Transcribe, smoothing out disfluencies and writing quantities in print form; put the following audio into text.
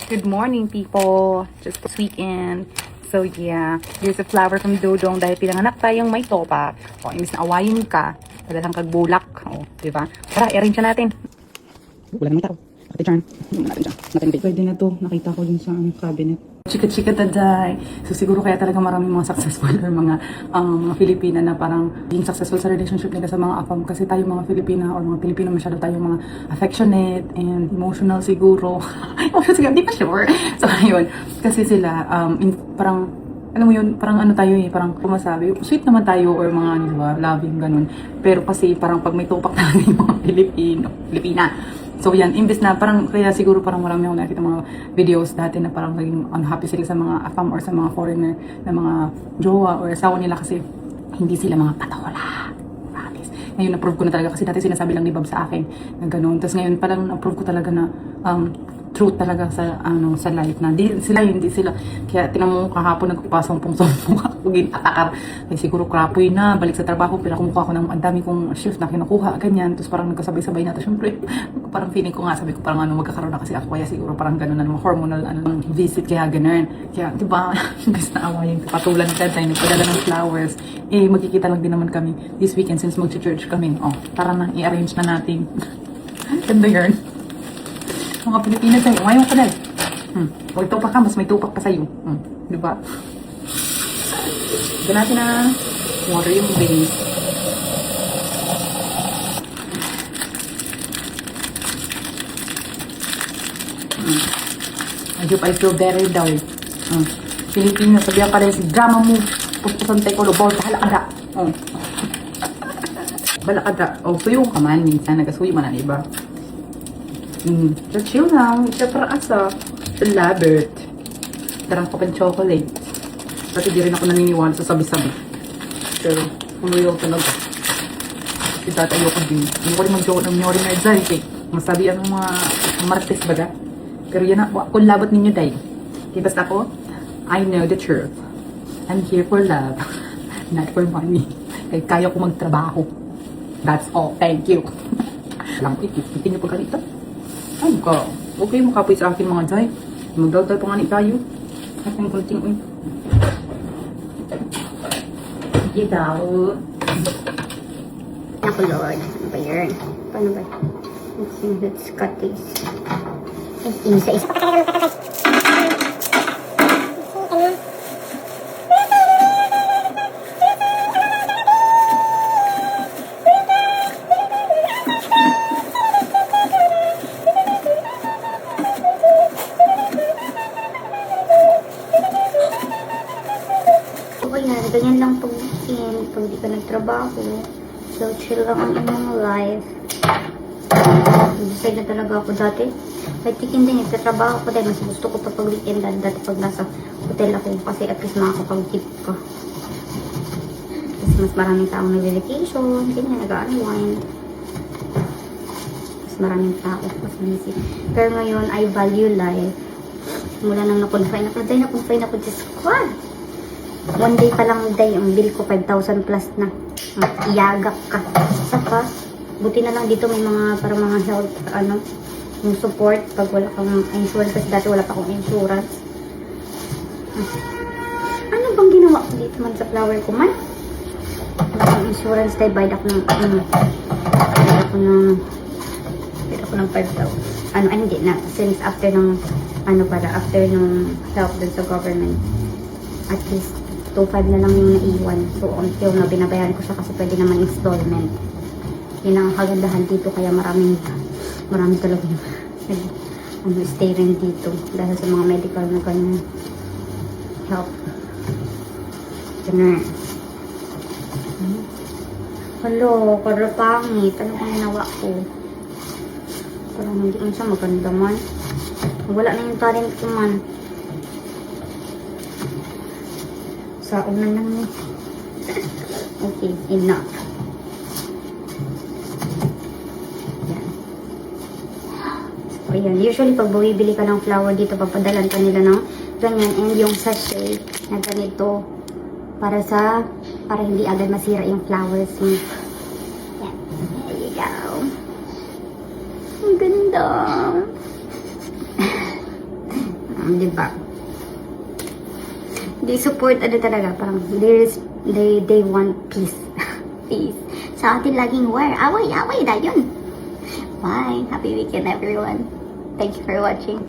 Good morning, people. Just this weekend. So, yeah. Here's a flower from Dodong dahil pinanganak tayong may topak. O, imbis na awayin ka, padalang kagbulak. O, diba? Tara, i-arrange na natin. Wala naman tao. Nakati Charm. Natin siya. Pwede na to. Nakita ko din sa cabinet. Chika-chika taday. So, siguro kaya talaga maraming mga successful or mga Filipina na parang being successful sa relationship nila sa mga afam. Kasi tayo mga Filipina or mga Pilipino masyado tayong mga affectionate and emotional siguro. Siguro, hindi pa sure. So, ayun. Kasi sila, parang, alam mo yun, parang ano tayo eh, parang kumasabi, sweet naman tayo or mga, di ba, loving, ganun. Pero kasi parang pag may tupak talaga yung mga Pilipina. So yan, imbes na parang, kaya siguro parang marami akong nakikita mga videos dati na parang naging unhappy sila sa mga afam or sa mga foreigner na mga jowa or asawa nila kasi hindi sila mga patakola. Ngayon, na-prove ko na talaga kasi dati sinasabi lang ni Bob sa akin na gano'n. Tapos ngayon, parang na-prove ko talaga na truth talaga sa sa life na hindi sila kaya tinan mo kahapon nagpapasong-pong ako ginatakar ay siguro krapoy na balik sa trabaho pero kumukuha ko ng ang dami kong shift na kinukuha ganyan tapos parang nagkasabay-sabay na to syempre parang feeling ko nga sabi ko parang magkakaroon na kasi ako kaya siguro parang gano'n na mga hormonal visit kaya gano'n kaya di ba gusto na awayin patulan ka tayo nagpadala ng flowers magkikita lang din naman kami this weekend since mag-church kami tara na i-arrange na natin ganda yun mga Pilipinas sa'yo. Ngayon ka dahil. Huwag tupak ka, mas may tupak pa sa'yo. Diba? Ito natin na water yung base. I hope I feel better daw. Pilipino, sabihan pa rin si drama mo. Puspusan tayo ko, lubol, halakada. Balakada. Suyo ka man. Minsan, nagasuyo man ang iba. So chill lang, siya para asa labert. Darang ko pa chocolate. Kasi di rin ako naniniwala sa sabi-sabi. Pero, umuyaw talaga. Kasi dati ayoko din. Hindi ko rin mag-joke ng nyori na dahil eh. Masabi ang mga martes baga. Pero yan na, kung labat ninyo dahil. Okay, basta ako, I know the truth. I'm here for love. Not for money. Kaya ko magtrabaho. That's all. Thank you. Alam ko, ikitin niyo pa ganito. Ay ka, huwag kayo makapoy sa akin mga jay. Magdaldal pa nga ni tayo. At yung kunting daw. Ako Lord, ano ba yun? Paano ba? Let's cut this. Isa-isa. Ganyan lang pag weekend, pag di ka nagtrabaho. So, chill lang ang inyong life. Decide na talaga ako dati. Kahit weekend din, nagtatrabaho ko dahil mas gusto ko pag weekend dati pag nasa hotel ako kasi at least makakapag-tip ka. Kasi mas maraming taong nag-vacation, ganyan, nag-unwind. Mas maraming tao, mas busy. Pero ngayon, I value life. Mula nang na-confine ako sa squad. One day pa lang day, ang bill ko 5,000 plus na. Iyagak ka. Saka, buti na lang dito may mga, para mga health, yung support pag wala kang insurance. Kasi dati wala pa akong insurance. Ano bang ginawa ko dito man sa flower ko man? Wala akong insurance tayo, bayad ako ng 5,000. Hindi na. Since after ng, after ng help dun sa government. At least, 2,500 na lang yung naiwan. So, until na binabayaran ko siya kasi pwede naman installment. Yun ang kagandahan dito. Kaya marami talaga stay rin dito. Dahil sa mga medical na ganyan. Help. Ganun. Hello, karapangit. Ano kung ginawa ko? Parang hindi mo siya maganda man. Wala na yung talent ko man. Sa una lang ni. Okay, enough. Yan. So, ayan. Usually, pag bumibili ka ng flower dito, papadalan ka nila ng ganyan. And yung sachet na ganito para hindi agad masira yung flowers mo. Yan. There you go. Ang ganda. Di ba? They support, ano talaga, parang, they want peace. Peace. Sa atin laging war. Away na yun. Bye. Happy weekend, everyone. Thank you for watching.